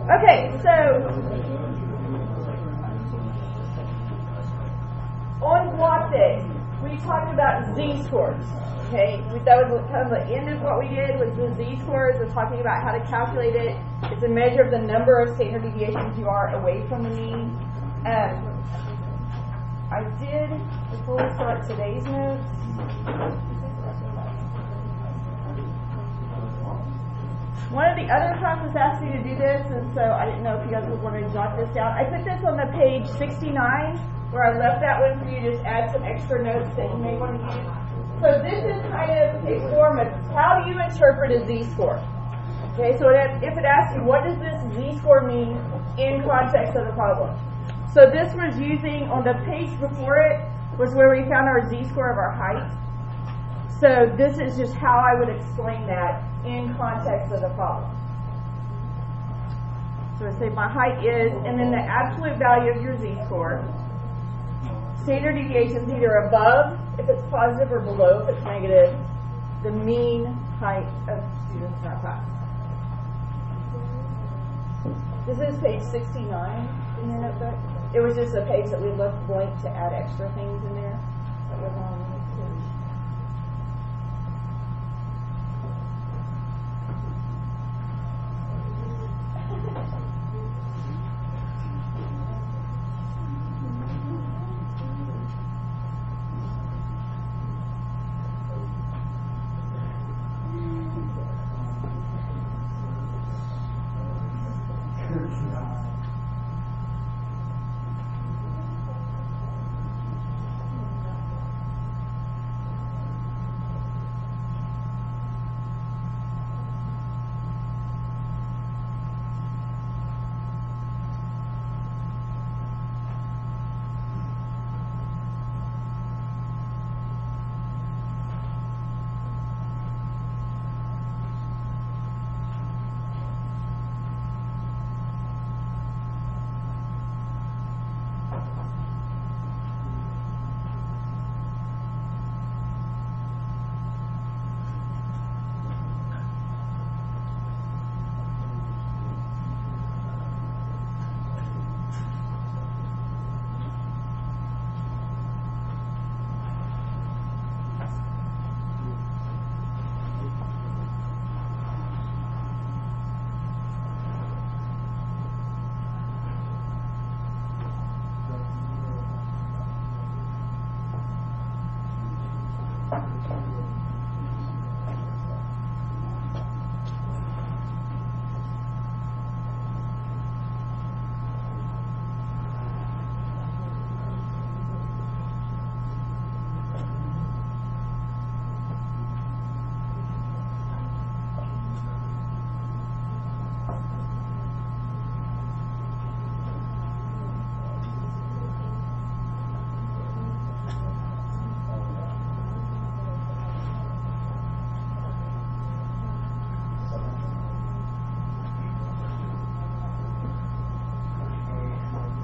Okay, so on block day, we talked about z-scores. Okay, that was kind of the end of what we did was the z-scores. We're talking about how to calculate it. It's a measure of the number of standard deviations you are away from the mean. I did, before we start today's notes, one of the other classes asked me to do this, and so I didn't know if you guys would want to jot this down. I put this on the page 69, where I left that one for you to just add some extra notes that you may want to use. So this is kind of a form of how do you interpret a z-score. Okay, so if it asks you what does this z-score mean in context of the problem. So this was using, on the page before it, was where we found our z-score of our height. So this is just how I would explain that in context of the problem. So I say my height is, and then the absolute value of your z-score. Standard deviation is either above if it's positive or below if it's negative. The mean height of students in our class. This is page 69 in your notebook. It was just a page that we left blank to add extra things in there. That wasn't on the page.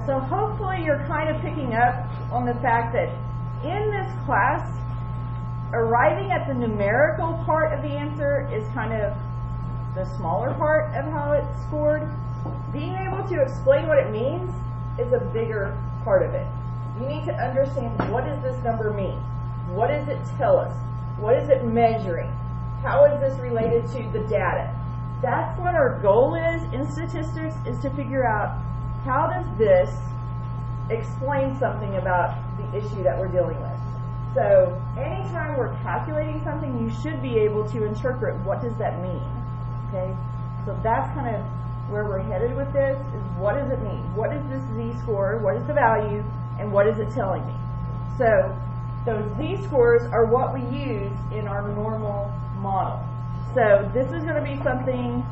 So hopefully you're kind of picking up on the fact that in this class, arriving at the numerical part of the answer is kind of the smaller part of how it's scored. Being able to explain what it means is a bigger part of it. You need to understand, what does this number mean? What does it tell us? What is it measuring? How is this related to the data? That's what our goal is in statistics, is to figure out how does this explain something about the issue that we're dealing with. So anytime we're calculating something, you should be able to interpret what does that mean. Okay? So that's kind of where we're headed with this, is what does it mean? What is this z-score? What is the value? And what is it telling me? So those z-scores are what we use in our normal model. So this is going to be something,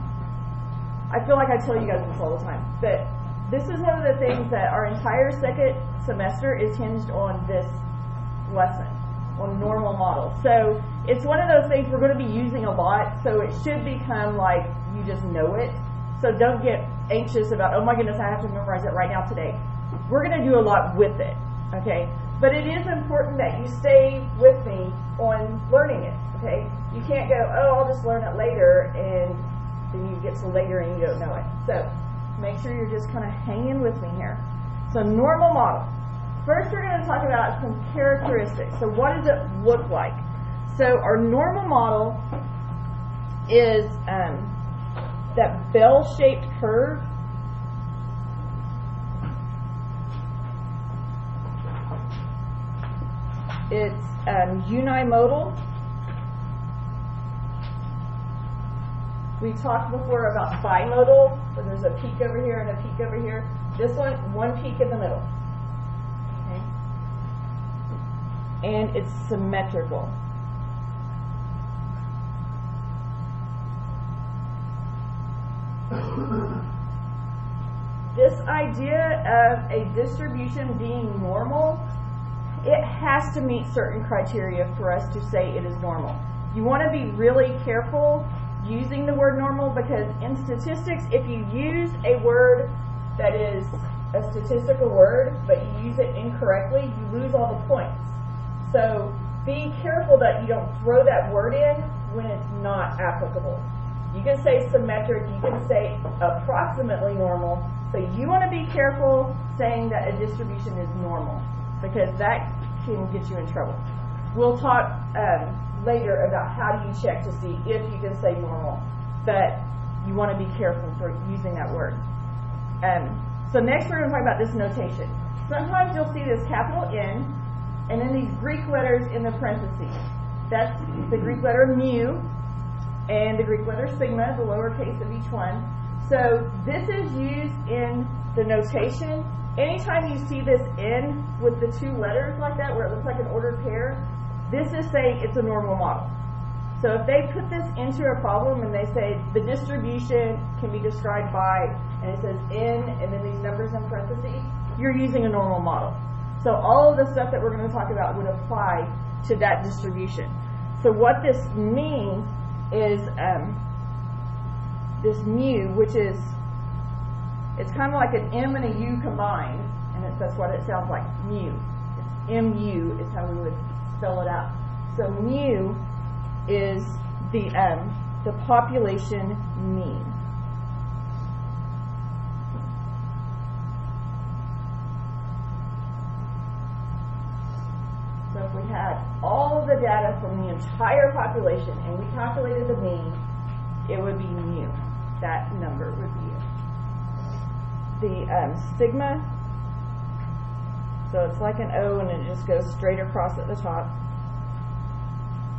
I feel like I tell you guys this all the time, but this is one of the things that our entire second semester is hinged on this lesson, on normal models. So it's one of those things we're going to be using a lot, so it should become like you just know it. So don't get anxious about, oh my goodness, I have to memorize it right now today. We're going to do a lot with it, okay? But it is important that you stay with me on learning it, okay? You can't go, oh, I'll just learn it later, and then you get to later and you don't know it. So make sure you're just kind of hanging with me here. So normal model. First, we're going to talk about some characteristics. So what does it look like? So our normal model is that bell-shaped curve. It's unimodal. We talked before about bimodal, where there's a peak over here and a peak over here. This one peak in the middle. Okay. And it's symmetrical. This idea of a distribution being normal, it has to meet certain criteria for us to say it is normal. You want to be really careful using the word normal, because in statistics, if you use a word that is a statistical word, but you use it incorrectly, you lose all the points. So be careful that you don't throw that word in when it's not applicable. You can say symmetric, you can say approximately normal, so you want to be careful saying that a distribution is normal, because that can get you in trouble. We'll talk later about how do you check to see if you can say normal, but you want to be careful for using that word. So next we're going to talk about this notation. Sometimes you'll see this capital N and then these Greek letters in the parentheses. That's the Greek letter mu and the Greek letter sigma, the lowercase of each one. So this is used in the notation. Anytime you see this N with the two letters like that, where it looks like an ordered pair, this is saying it's a normal model. So if they put this into a problem and they say the distribution can be described by, and it says N and then these numbers in parentheses, you're using a normal model. So all of the stuff that we're going to talk about would apply to that distribution. So what this means is this mu, which is, it's kind of like an M and a U combined, and that's what it sounds like, mu. It's MU is how we would spell it out. So mu is the population mean. So if we had all of the data from the entire population and we calculated the mean, it would be mu. That number would be it. The sigma, so it's like an O and it just goes straight across at the top,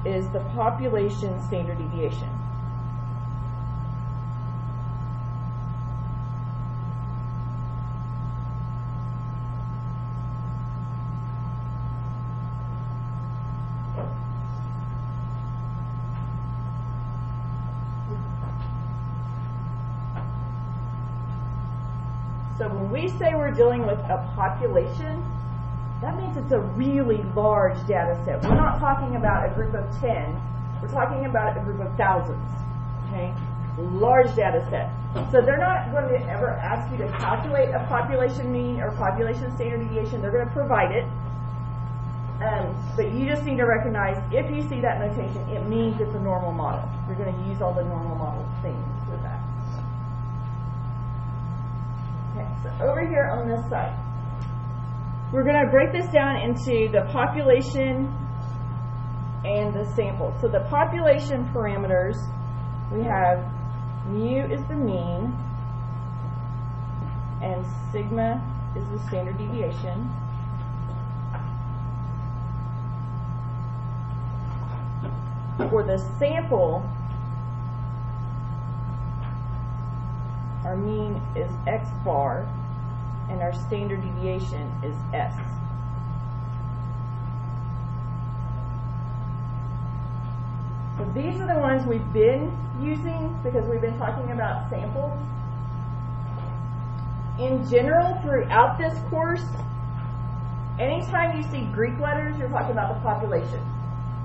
is the population standard deviation. So when we say we're dealing with a population, that means it's a really large data set. We're not talking about a group of 10. We're talking about a group of thousands. Okay? Large data set. So they're not going to ever ask you to calculate a population mean or population standard deviation. They're going to provide it. But you just need to recognize, if you see that notation, it means it's a normal model. You're going to use all the normal model things with that. Okay, so over here on this side, we're going to break this down into the population and the sample. So the population parameters, we have mu is the mean, and sigma is the standard deviation. For the sample, our mean is x bar, and our standard deviation is s. So these are the ones we've been using because we've been talking about samples. In general, throughout this course, anytime you see Greek letters, you're talking about the population.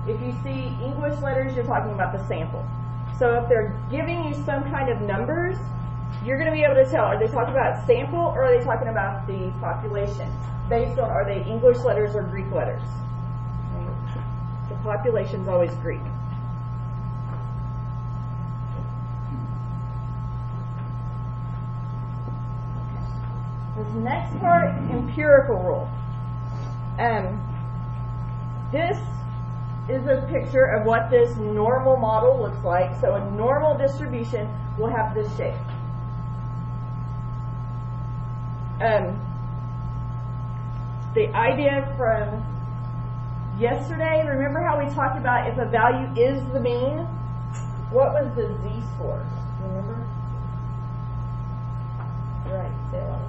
If you see English letters, you're talking about the sample. So if they're giving you some kind of numbers, you're going to be able to tell, are they talking about sample or are they talking about the population? Based on, are they English letters or Greek letters? The population is always Greek. This next part, empirical rule. This is a picture of what this normal model looks like. So a normal distribution will have this shape. The idea from yesterday, remember how we talked about if a value is the mean? What was the z-score? Remember? Right, say it loud.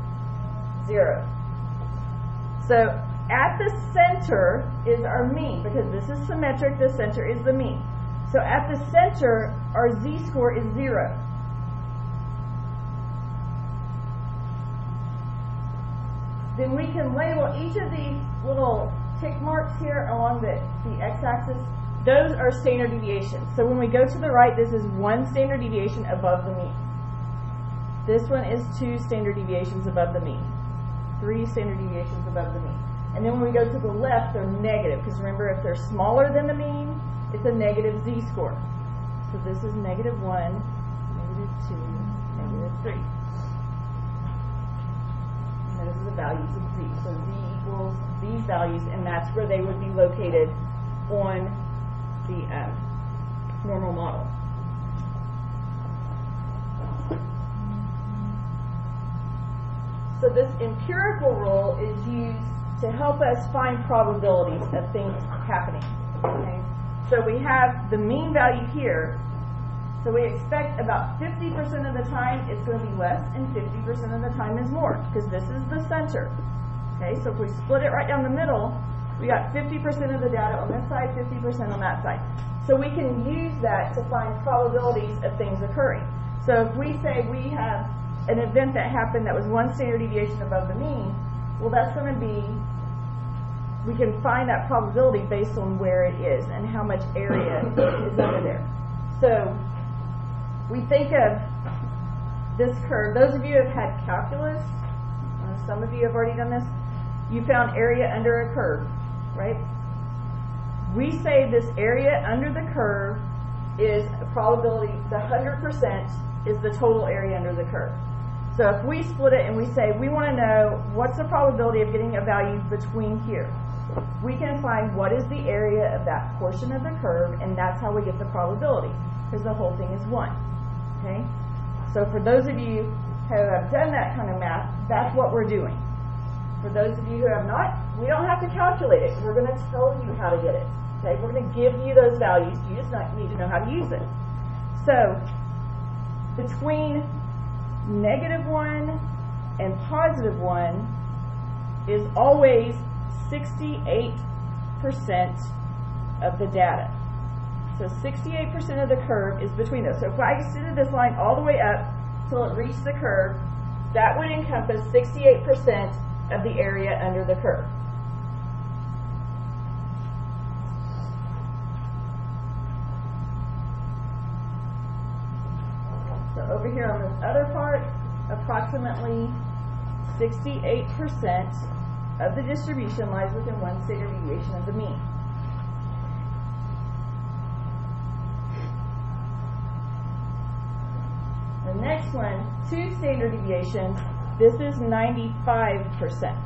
0. So at the center is our mean, because this is symmetric, the center is the mean. So at the center, our z-score is 0. Then we can label each of these little tick marks here along the x-axis. Those are standard deviations. So when we go to the right, this is 1 standard deviation above the mean. This one is 2 standard deviations above the mean. 3 standard deviations above the mean. And then when we go to the left, they're negative, because remember, if they're smaller than the mean, it's a negative z-score. So this is -1, -2, -3. And those are the values of z. So z equals these values, and that's where they would be located on the normal model. So this empirical rule is used to help us find probabilities of things happening. Okay? So we have the mean value here. So we expect about 50% of the time it's going to be less, and 50% of the time is more, because this is the center. Okay, so if we split it right down the middle, we got 50% of the data on this side, 50% on that side. So we can use that to find probabilities of things occurring. So if we say we have an event that happened that was 1 standard deviation above the mean, well, that's going to be, we can find that probability based on where it is and how much area is under there. So we think of this curve. Those of you who have had calculus, some of you have already done this, you found area under a curve, right? We say this area under the curve is a probability, the 100% is the total area under the curve. So if we split it and we say we want to know what's the probability of getting a value between here, we can find what is the area of that portion of the curve, and that's how we get the probability, because the whole thing is 1. Okay? So for those of you who have done that kind of math, that's what we're doing. For those of you who have not, we don't have to calculate it. We're going to tell you how to get it. Okay? We're going to give you those values. You just need to know how to use it. So between -1 and +1 is always 68% of the data. So 68% of the curve is between those. So if I extended this line all the way up till it reached the curve, that would encompass 68% of the area under the curve. So over here on this other part, approximately 68% of the distribution lies within 1 standard deviation of the mean. The next one, 2 standard deviations, this is 95%.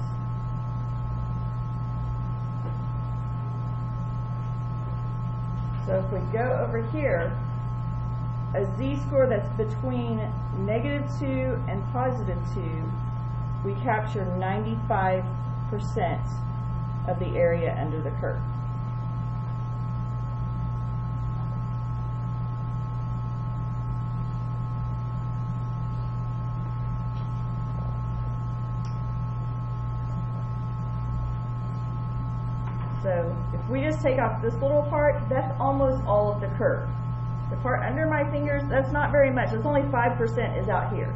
So if we go over here, a z-score that's between -2 and +2, we capture 95% of the area under the curve. So if we just take off this little part, that's almost all of the curve. The part under my fingers, that's not very much. It's only 5% is out here.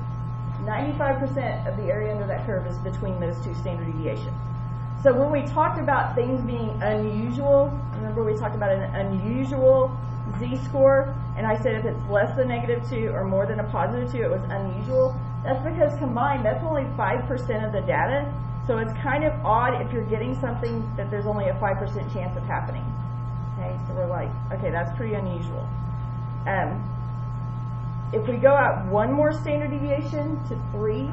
95% of the area under that curve is between those two standard deviations. So when we talked about things being unusual, remember we talked about an unusual z-score, and I said if it's less than -2 or more than a +2, it was unusual. That's because combined, that's only 5% of the data. So it's kind of odd if you're getting something that there's only a 5% chance of happening. Okay, so we're like, okay, that's pretty unusual. If we go out one more standard deviation to 3,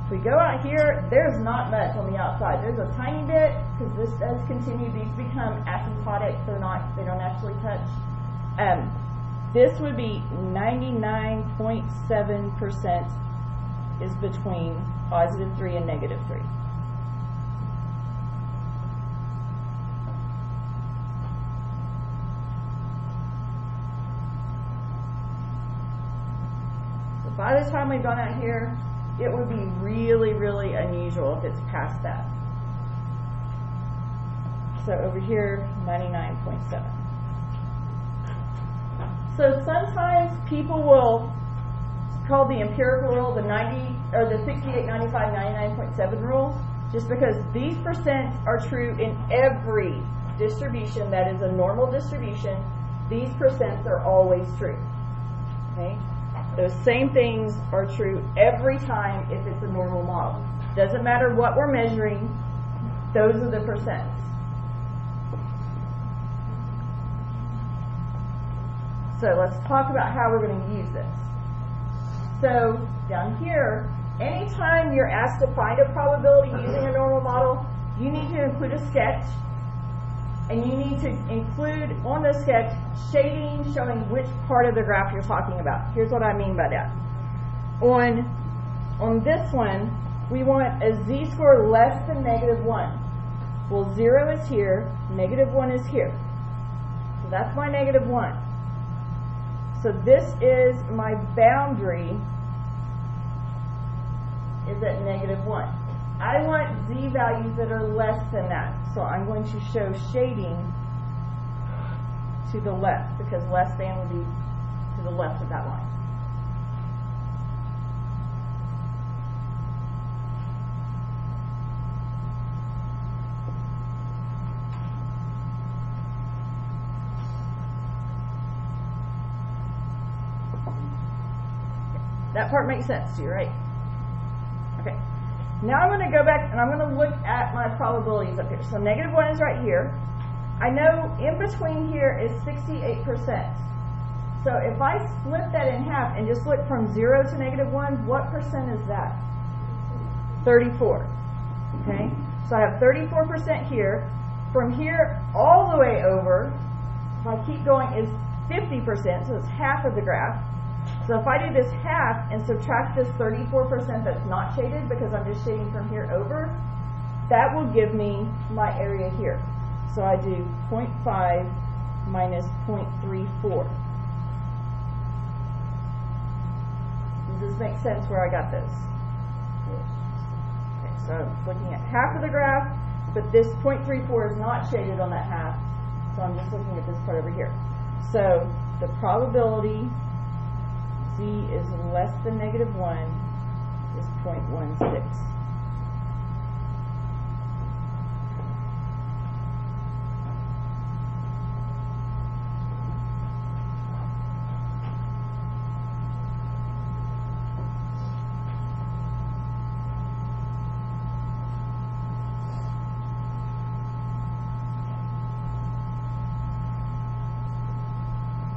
if we go out here, there's not much on the outside. There's a tiny bit, because this does continue. These become asymptotic. They don't actually touch. This would be 99.7% is between +3 and -3. So by the time we've gone out here, it would be really, really unusual if it's past that. So over here, 99.7. So sometimes people will call the empirical rule the 68, 95, 99.7 rule, just because these percents are true in every distribution that is a normal distribution. These percents are always true. Okay? Those same things are true every time if it's a normal model. Doesn't matter what we're measuring, those are the percents. So let's talk about how we're going to use this. So down here, anytime you're asked to find a probability using a normal model, you need to include a sketch, and you need to include on the sketch shading showing which part of the graph you're talking about. Here's what I mean by that. On this one, we want a z-score less than -1. Well, 0 is here, -1 is here. So that's my -1. So this is my boundary is at -1. I want z values that are less than that. So I'm going to show shading to the left, because less than would be to the left of that line. That part makes sense to you, right? Okay. Now I'm going to go back and I'm going to look at my probabilities up here. So -1 is right here. I know in between here is 68%. So if I split that in half and just look from 0 to -1, what percent is that? 34. Okay? So I have 34% here. From here all the way over, if I keep going, is 50%, so it's half of the graph. So if I do this half and subtract this 34% that's not shaded, because I'm just shading from here over, that will give me my area here. So I do 0.5 minus 0.34. Does this make sense where I got this? Okay, so I'm looking at half of the graph, but this 0.34 is not shaded on that half, so I'm just looking at this part over here. So the probability z is less than -1 is 0.16.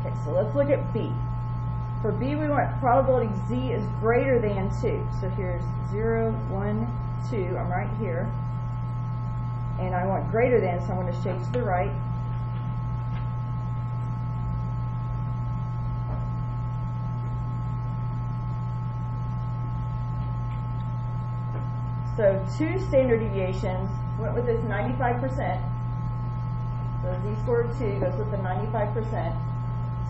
Okay, so let's look at B. For B, we want probability z is greater than 2. So here's 0, 1, 2. I'm right here. and I want greater than, so I'm going to shade to the right. So 2 standard deviations went with this 95%. So z-squared 2 goes with the 95%.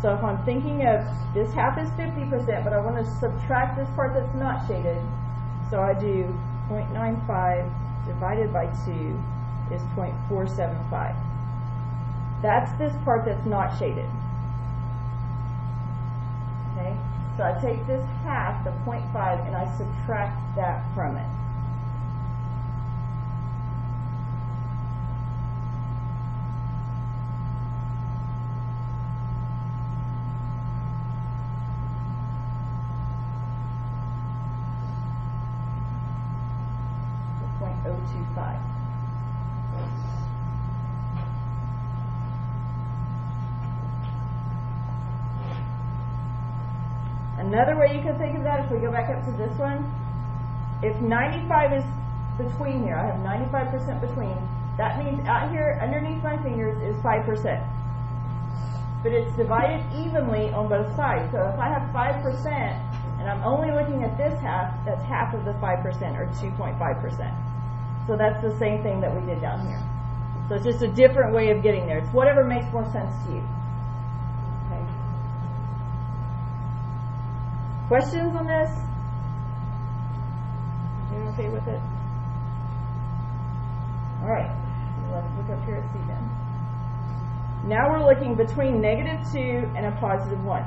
So if I'm thinking of this half is 50%, but I want to subtract this part that's not shaded, so I do 0.95 divided by 2 is 0.475. That's this part that's not shaded. Okay? So I take this half, the 0.5, and I subtract that from it. So 0.025. Another way you can think of that, if we go back up to this one, if 95 is between here, I have 95% between, that means out here underneath my fingers is 5%. But it's divided evenly on both sides. So if I have 5% and I'm only looking at this half, that's half of the 5% or 2.5%. So that's the same thing that we did down here. So it's just a different way of getting there. It's whatever makes more sense to you. Okay. Questions on this? You okay with it? All right. Let's look up here and see then. Now we're looking between -2 and a +1.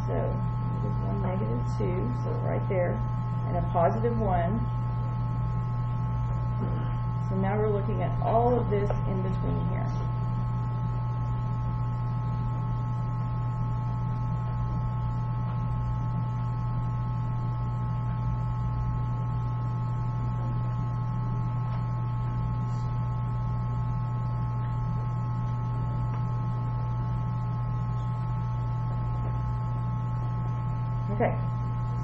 So there's one -2, so right there, and a +1. So now we're looking at all of this in between here. Okay,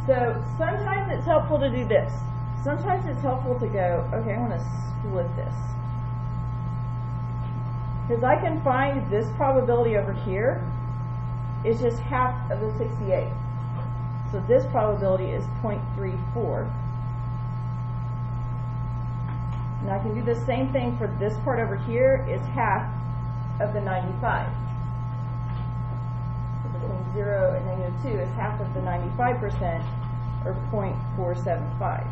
so sometimes it's helpful to do this. Sometimes it's helpful to go, okay, I want to split this. Because I can find this probability over here is just half of the 68. So this probability is 0.34. And I can do the same thing for this part over here, is half of the 95. Between 0 and -2 is half of the 95%, or 0.475.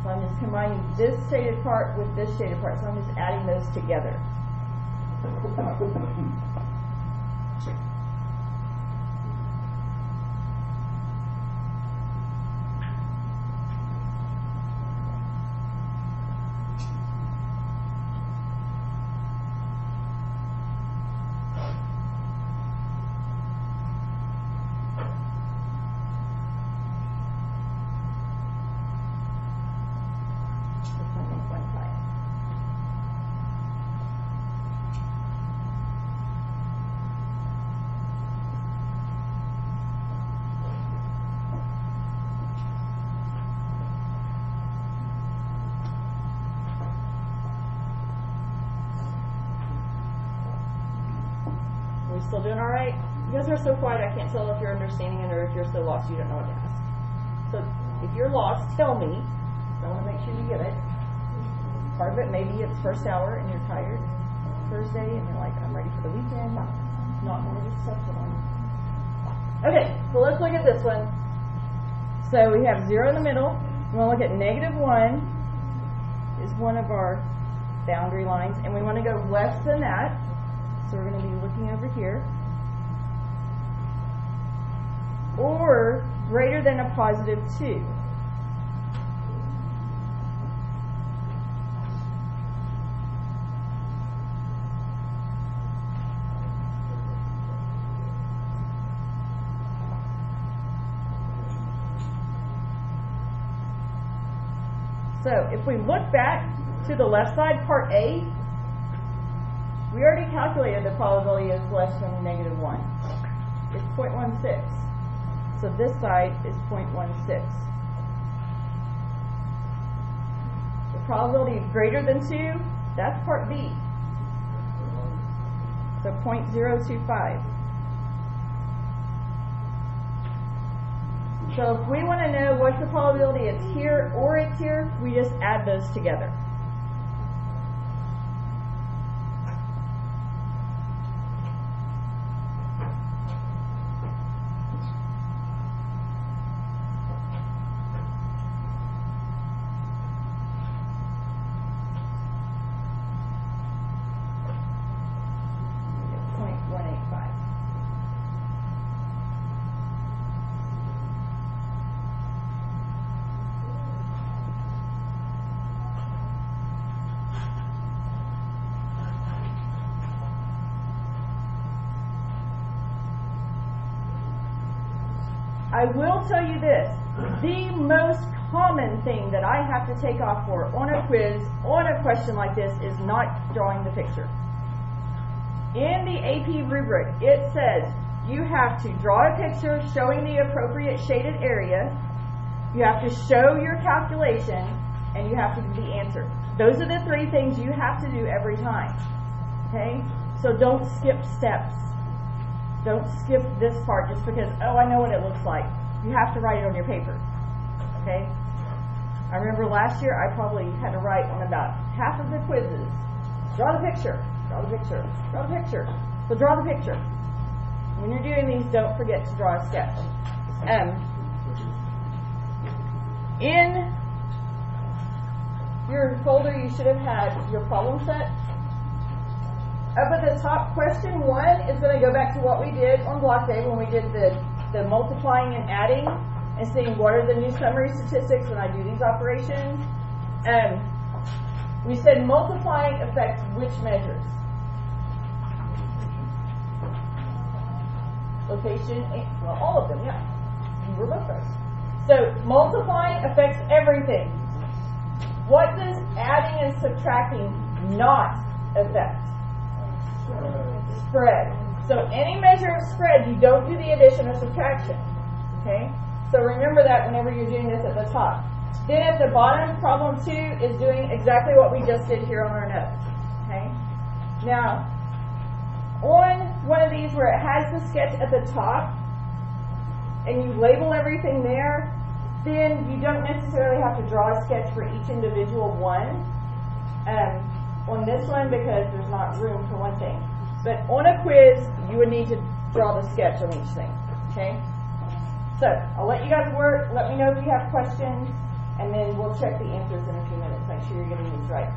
So I'm just combining this shaded part with this shaded part, so I'm just adding those together. Still doing all right? You guys are so quiet, I can't tell if you're understanding it or if you're so lost you don't know what to ask. So if you're lost, tell me. I want to make sure you get it. Part of it, maybe it's first hour and you're tired Thursday and you're like, I'm ready for the weekend. Not more of this stuff on. Okay, so let's look at this one. So we have 0 in the middle. We want to look at -1 is one of our boundary lines, and we want to go less than that. So we're going to be looking over here. Or greater than a +2. So if we look back to the left side, part A, we already calculated the probability is less than -1. It's 0.16. So this side is 0.16. probability of greater than 2, that's part B. So 0.025. So if we want to know what's the probability it's here or it's here, we just add those together. I will tell you this, the most common thing that I have to take off for on a quiz, on a question like this, is not drawing the picture. In the AP rubric, it says you have to draw a picture showing the appropriate shaded area, you have to show your calculation, and you have to do the answer. Those are the 3 things you have to do every time. Okay? So don't skip steps. Don't skip this part just because, oh, I know what it looks like. You have to write it on your paper. Okay? I remember last year I probably had to write on about half of the quizzes. Draw the picture. Draw the picture. Draw the picture. So draw the picture. When you're doing these, don't forget to draw a sketch. In your folder, you should have had your problem set. Up at the top, question 1 is going to go back to what we did on block day when we did the multiplying and adding and seeing what are the new summary statistics when I do these operations. We said multiplying affects which measures? Location, well, all of them, yeah. You were both right. So multiplying affects everything. What does adding and subtracting not affect? Spread. So any measure of spread, you don't do the addition or subtraction. Okay? So remember that whenever you're doing this at the top. Then at the bottom, problem 2 is doing exactly what we just did here on our notes. Okay? Now, on one of these where it has the sketch at the top, and you label everything there, then you don't necessarily have to draw a sketch for each individual one. On this one, because there's not room for one thing. But on a quiz, you would need to draw the sketch on each thing. Okay? So, I'll let you guys work. Let me know if you have questions, and then we'll check the answers in a few minutes. Make sure you're getting these right.